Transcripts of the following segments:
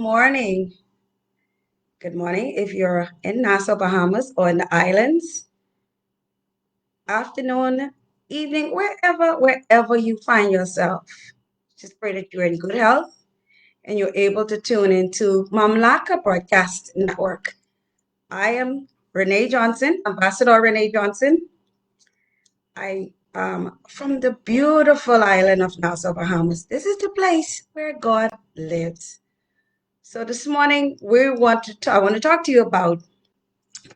morning. Good morning if you're in Nassau, Bahamas or in the islands. Afternoon, evening, wherever you find yourself. Just pray that you're in good health and you're able to tune into Mamlaka Broadcast Network. I am Renee Johnson, Ambassador Renee Johnson. I am from the beautiful island of Nassau, Bahamas. This is the place where God lives. So this morning I want to talk to you about.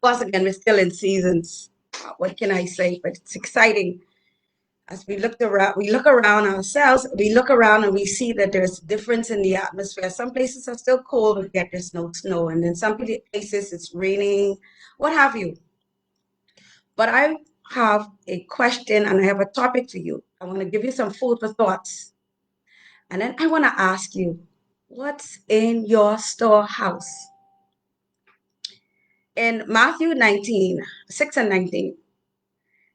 Once again, we're still in seasons. What can I say? But it's exciting. As we look around ourselves, we look around and we see that there's difference in the atmosphere. Some places are still cold, but yet there's no snow. And then some places it's raining, what have you. But I have a question and I have a topic for you. I want to give you some food for thoughts. And then I want to ask you, what's in your storehouse? In Matthew 19, 6 and 19,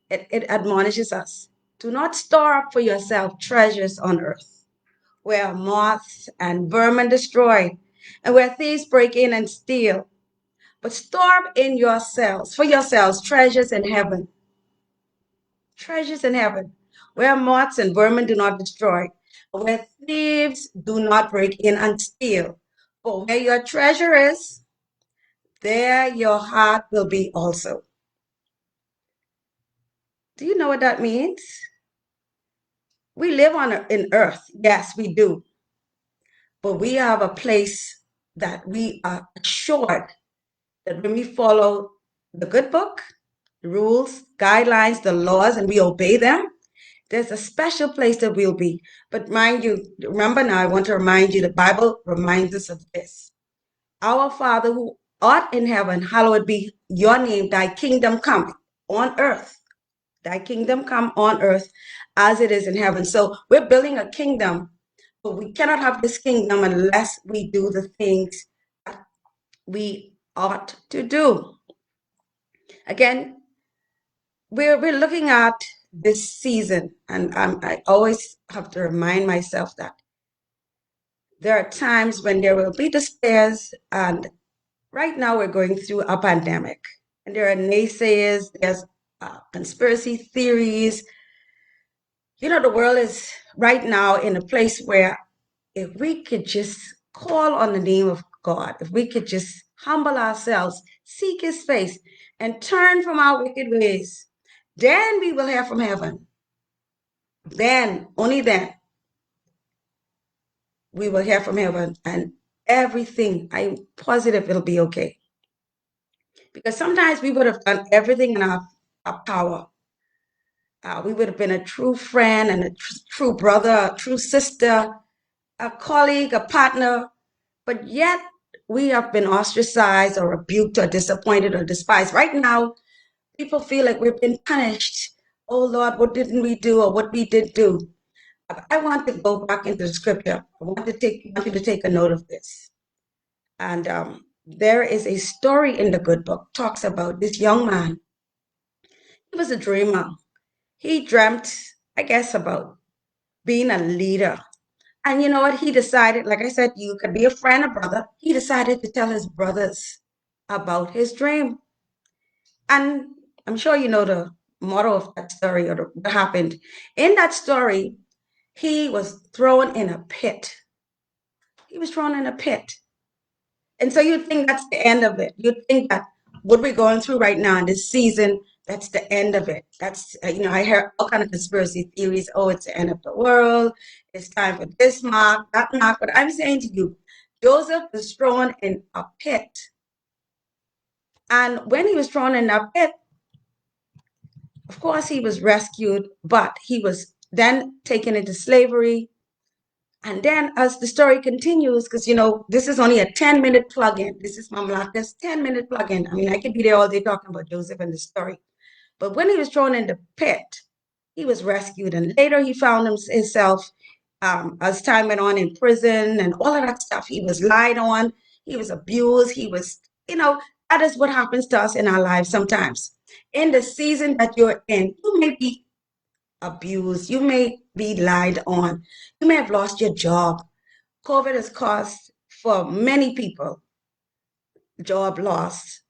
it admonishes us, do not store up for yourself treasures on earth, where moths and vermin destroy, and where thieves break in and steal. But store up for yourselves, treasures in heaven, where moths and vermin do not destroy, where thieves do not break in and steal. For where your treasure is, there your heart will be also. Do you know what that means? We live in earth. Yes, we do. But we have a place that we are assured that when we follow the good book, the rules, guidelines, the laws, and we obey them, there's a special place that we'll be. But mind you, remember now, I want to remind you, the Bible reminds us of this. Our Father who art in heaven, hallowed be your name, thy kingdom come on earth. Thy kingdom come on earth as it is in heaven. So we're building a kingdom, but we cannot have this kingdom unless we do the things that we ought to do. Again, we're looking at this season, and I always have to remind myself that there are times when there will be despairs, and right now we're going through a pandemic, and there are naysayers, there's conspiracy theories. The world is right now in a place where if we could just call on the name of God, if we could just humble ourselves, seek his face, and turn from our wicked ways, then we will hear from heaven. Then, only then, we will hear from heaven and everything, I'm positive it'll be okay. Because sometimes we would have done everything in our power. We would have been a true friend and a true brother, a true sister, a colleague, a partner, but yet we have been ostracized or rebuked or disappointed or despised. Right now, people feel like we've been punished. Oh Lord, what didn't we do or what we did do? I want to go back into the scripture. Want you to take a note of this. And there is a story in the good book talks about this young man. He was a dreamer. He dreamt, I guess, about being a leader. And you know what? He decided, like I said, you could be a friend, a brother. He decided to tell his brothers about his dream. And I'm sure you know the motto of that story or what happened. In that story, he was thrown in a pit. He was thrown in a pit. And so you'd think that's the end of it. You'd think that what we're going through right now in this season, that's the end of it. I hear all kind of conspiracy theories. Oh, it's the end of the world. It's time for this mark, that mark. But I'm saying to you, Joseph was thrown in a pit. And when he was thrown in a pit, of course, he was rescued, but he was then taken into slavery. And then as the story continues, because this is only a 10-minute plug-in. This is Mamlaka's 10-minute plug-in. I mean, I could be there all day talking about Joseph and the story. But when he was thrown in the pit, he was rescued. And later he found himself, as time went on, in prison and all of that stuff. He was lied on. He was abused. That is what happens to us in our lives sometimes. In the season that you're in, you may be abused. You may be lied on. You may have lost your job. COVID has caused for many people, job loss,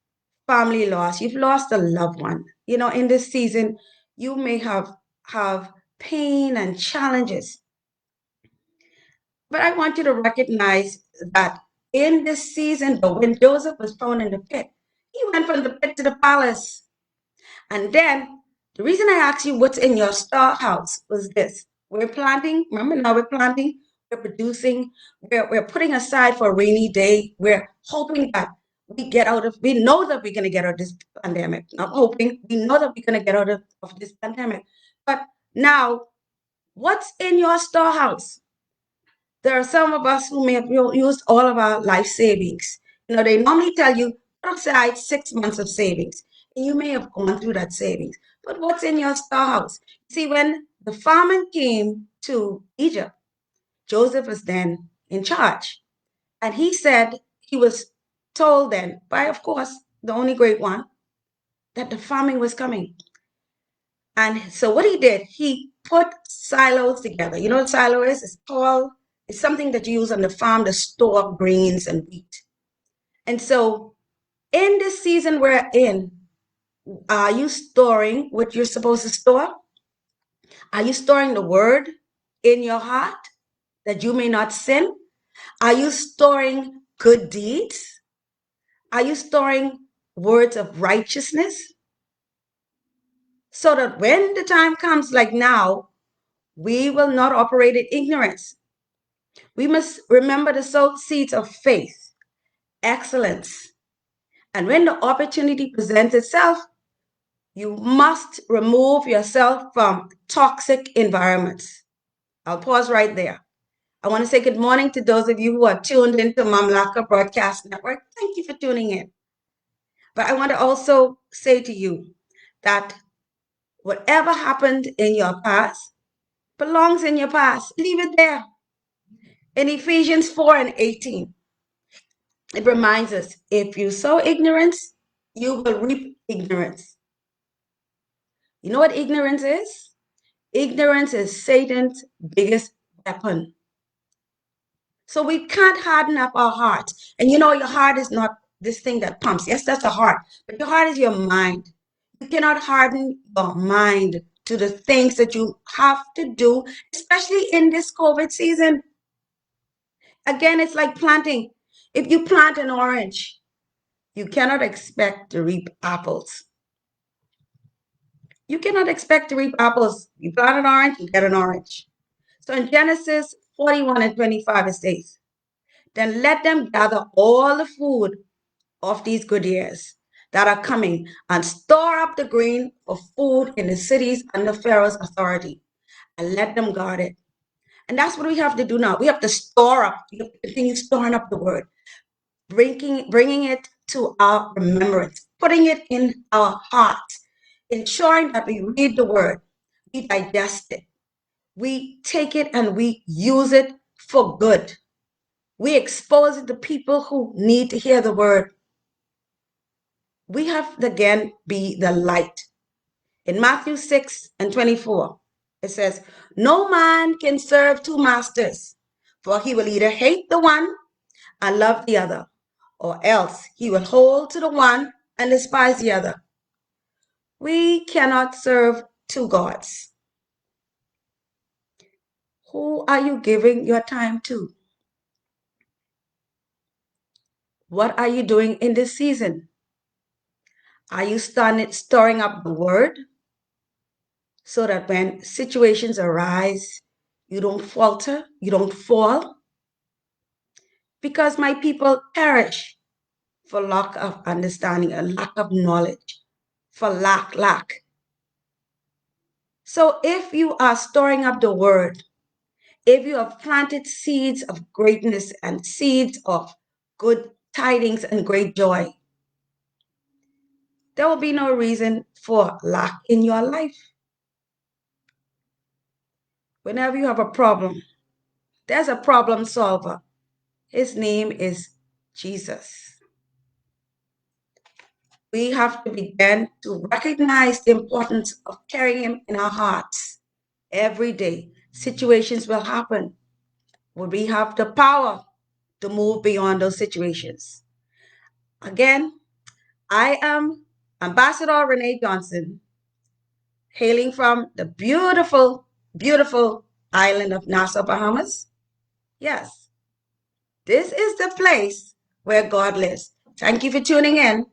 family loss, you've lost a loved one. In this season, you may have pain and challenges. But I want you to recognize that in this season, though, when Joseph was thrown in the pit, he went from the pit to the palace. And then the reason I asked you what's in your storehouse was this. We're planting, remember now we're planting, we're producing, we're putting aside for a rainy day. We're hoping that we know that we're going to get out of this pandemic. Not hoping, we know that we're going to get out of this pandemic. But now, what's in your storehouse? There are some of us who may have used all of our life savings. They normally tell you put aside 6 months of savings. And you may have gone through that savings. But what's in your storehouse? See, when the famine came to Egypt, Joseph was then in charge. And he was told then by, of course, the only great one, that the famine was coming. And so what he did, he put silos together. You know what a silo is? It's tall. It's something that you use on the farm to store grains and wheat. And so in this season we're in, are you storing what you're supposed to store? Are you storing the word in your heart that you may not sin? Are you storing good deeds? Are you storing words of righteousness? So that when the time comes like now, we will not operate in ignorance. We must remember to sow seeds of faith, excellence. And when the opportunity presents itself, you must remove yourself from toxic environments. I'll pause right there. I want to say good morning to those of you who are tuned into Mamlaka Broadcast Network. Thank you for tuning in. But I want to also say to you that whatever happened in your past belongs in your past. Leave it there. In Ephesians 4:18, it reminds us, if you sow ignorance, you will reap ignorance. You know what ignorance is? Ignorance is Satan's biggest weapon. So we can't harden up our heart. And your heart is not this thing that pumps. Yes, that's a heart. But your heart is your mind. You cannot harden your mind to the things that you have to do, especially in this COVID season. Again, it's like planting. If you plant an orange, you cannot expect to reap apples. You cannot expect to reap apples. You plant an orange, you get an orange. So in Genesis 41:25, it says, then let them gather all the food of these good years that are coming and store up the grain for food in the cities under Pharaoh's authority, and let them guard it. And that's what we have to do now. We have to store up. We have to continue storing up the word, bringing it to our remembrance, putting it in our hearts, ensuring that we read the word, we digest it, we take it and we use it for good. We expose it to people who need to hear the word. We have to again be the light. In Matthew 6:24, it says, no man can serve two masters, for he will either hate the one and love the other, or else he will hold to the one and despise the other. We cannot serve two gods. Who are you giving your time to? What are you doing in this season? Are you storing up the word so that when situations arise, you don't falter, you don't fall? Because my people perish for lack of understanding, a lack of knowledge, for lack. So if you are storing up the word, if you have planted seeds of greatness and seeds of good tidings and great joy, there will be no reason for lack in your life. Whenever you have a problem, there's a problem solver. His name is Jesus. We have to begin to recognize the importance of carrying him in our hearts every day. Situations will happen. Will we have the power to move beyond those situations. Again, I am Ambassador Renee Johnson, hailing from the beautiful, beautiful island of Nassau, Bahamas. Yes, this is the place where God lives. Thank you for tuning in,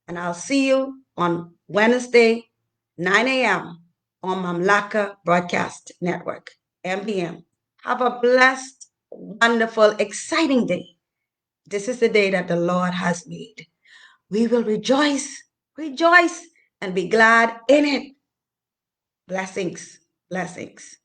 and I'll see you on Wednesday, 9 a.m. on Mamlaka Broadcast Network, MBM. Have a blessed, wonderful, exciting day. This is the day that the Lord has made. We will rejoice, and be glad in it. Blessings, blessings.